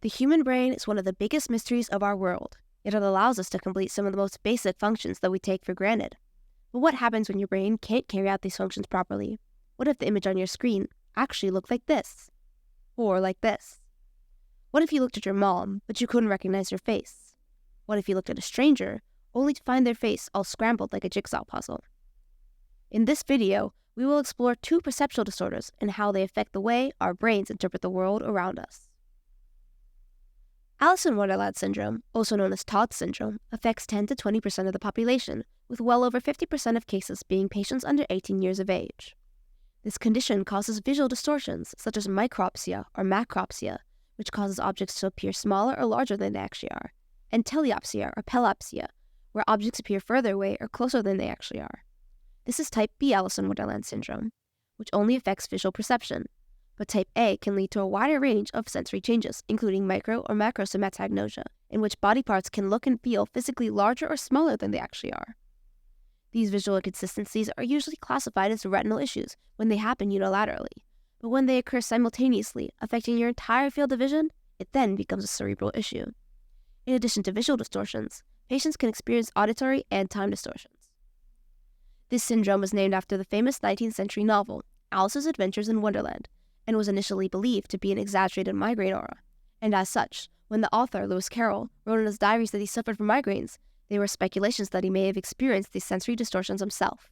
The human brain is one of the biggest mysteries of our world, yet it allows us to complete some of the most basic functions that we take for granted. But what happens when your brain can't carry out these functions properly? What if the image on your screen actually looked like this? Or like this? What if you looked at your mom, but you couldn't recognize her face? What if you looked at a stranger, only to find their face all scrambled like a jigsaw puzzle? In this video, we will explore two perceptual disorders and how they affect the way our brains interpret the world around us. Alice in Wonderland Syndrome, also known as Todd syndrome, affects 10 to 20% of the population, with well over 50% of cases being patients under 18 years of age. This condition causes visual distortions, such as micropsia or macropsia, which causes objects to appear smaller or larger than they actually are, and teleopsia or pelopsia, where objects appear further away or closer than they actually are. This is type B Alice in Wonderland Syndrome, which only affects visual perception, but type A can lead to a wider range of sensory changes, including micro or macrosomatoagnosia, in which body parts can look and feel physically larger or smaller than they actually are. These visual inconsistencies are usually classified as retinal issues when they happen unilaterally, but when they occur simultaneously, affecting your entire field of vision, it then becomes a cerebral issue. In addition to visual distortions, patients can experience auditory and time distortions. This syndrome was named after the famous 19th century novel, Alice's Adventures in Wonderland, and was initially believed to be an exaggerated migraine aura. And as such, when the author, Lewis Carroll, wrote in his diaries that he suffered from migraines, there were speculations that he may have experienced these sensory distortions himself.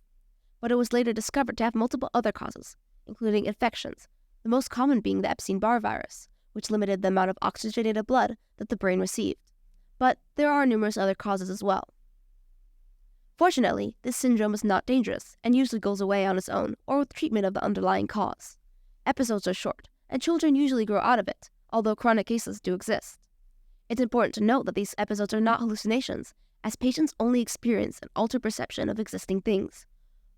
But it was later discovered to have multiple other causes, including infections, the most common being the Epstein-Barr virus, which limited the amount of oxygenated blood that the brain received. But there are numerous other causes as well. Fortunately, this syndrome is not dangerous and usually goes away on its own or with treatment of the underlying cause. Episodes are short, and children usually grow out of it, although chronic cases do exist. It's important to note that these episodes are not hallucinations, as patients only experience an altered perception of existing things.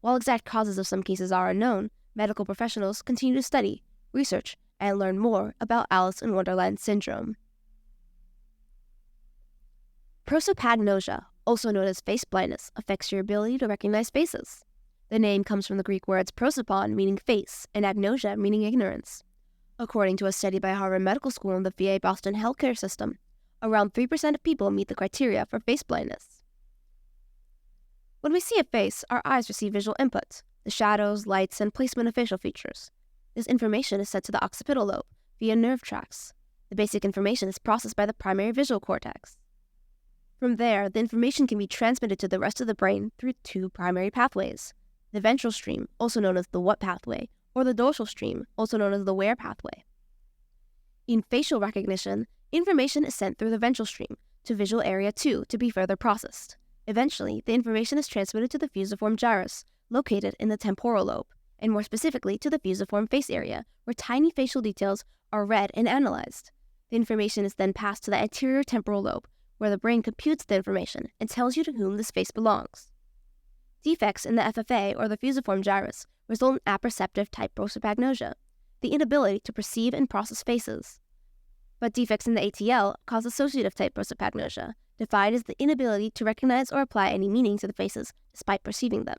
While exact causes of some cases are unknown, medical professionals continue to study, research, and learn more about Alice in Wonderland Syndrome. Prosopagnosia, also known as face blindness, affects your ability to recognize faces. The name comes from the Greek words prosopon, meaning face, and agnosia, meaning ignorance. According to a study by Harvard Medical School and the VA Boston healthcare system, around 3% of people meet the criteria for face blindness. When we see a face, our eyes receive visual input, the shadows, lights, and placement of facial features. This information is sent to the occipital lobe via nerve tracts. The basic information is processed by the primary visual cortex. From there, the information can be transmitted to the rest of the brain through two primary pathways: the ventral stream, also known as the what pathway, or the dorsal stream, also known as the where pathway. In facial recognition, information is sent through the ventral stream to visual area 2 to be further processed. Eventually, the information is transmitted to the fusiform gyrus, located in the temporal lobe, and more specifically to the fusiform face area, where tiny facial details are read and analyzed. The information is then passed to the anterior temporal lobe, where the brain computes the information and tells you to whom this face belongs. Defects in the FFA, or the fusiform gyrus, result in apperceptive type prosopagnosia, the inability to perceive and process faces. But defects in the ATL cause associative type prosopagnosia, defined as the inability to recognize or apply any meaning to the faces despite perceiving them.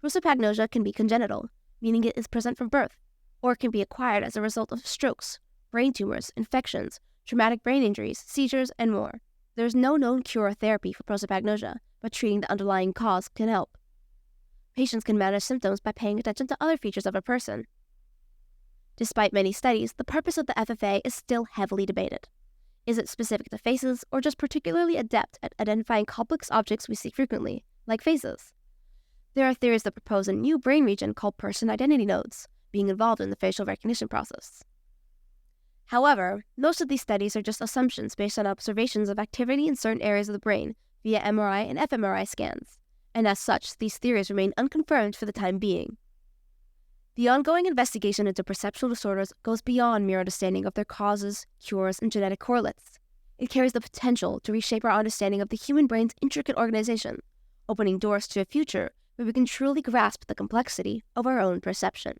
Prosopagnosia can be congenital, meaning it is present from birth, or it can be acquired as a result of strokes, brain tumors, infections, traumatic brain injuries, seizures, and more. There is no known cure or therapy for prosopagnosia, but treating the underlying cause can help. Patients can manage symptoms by paying attention to other features of a person. Despite many studies, the purpose of the FFA is still heavily debated. Is it specific to faces, or just particularly adept at identifying complex objects we see frequently, like faces? There are theories that propose a new brain region called person identity nodes being involved in the facial recognition process. However, most of these studies are just assumptions based on observations of activity in certain areas of the brain via MRI and fMRI scans, and as such, these theories remain unconfirmed for the time being. The ongoing investigation into perceptual disorders goes beyond mere understanding of their causes, cures, and genetic correlates. It carries the potential to reshape our understanding of the human brain's intricate organization, opening doors to a future where we can truly grasp the complexity of our own perception.